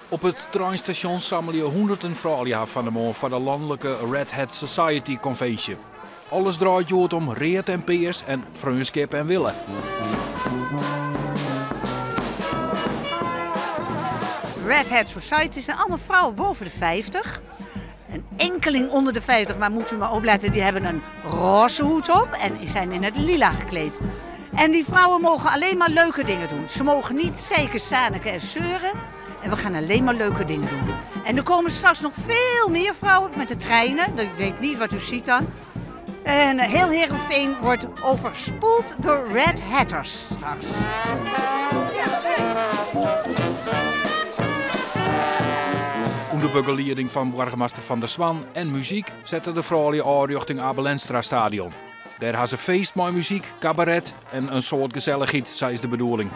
Op het treinstation samelen je honderden vrouwen van de morgen voor de landelijke Red Hat Society Convention. Alles draait je om reet en peers en vriendschap en willen. Red Hat Society zijn allemaal vrouwen boven de 50. Een enkeling onder de 50, maar moet u maar opletten, die hebben een roze hoed op en zijn in het lila gekleed. En die vrouwen mogen alleen maar leuke dingen doen. Ze mogen niet zeiken, zaniken en zeuren. En we gaan alleen maar leuke dingen doen. En er komen straks nog veel meer vrouwen met de treinen. Ik weet niet wat u ziet dan. En heel Heerenveen wordt overspoeld door Red Hatters straks. Onder begeleiding van burgemeester Van der Zwan en muziek zetten de vrouwen aan richting Abel Enstra Stadion. Daar hebben ze feest met muziek, cabaret en een soort gezelligheid, zei is de bedoeling.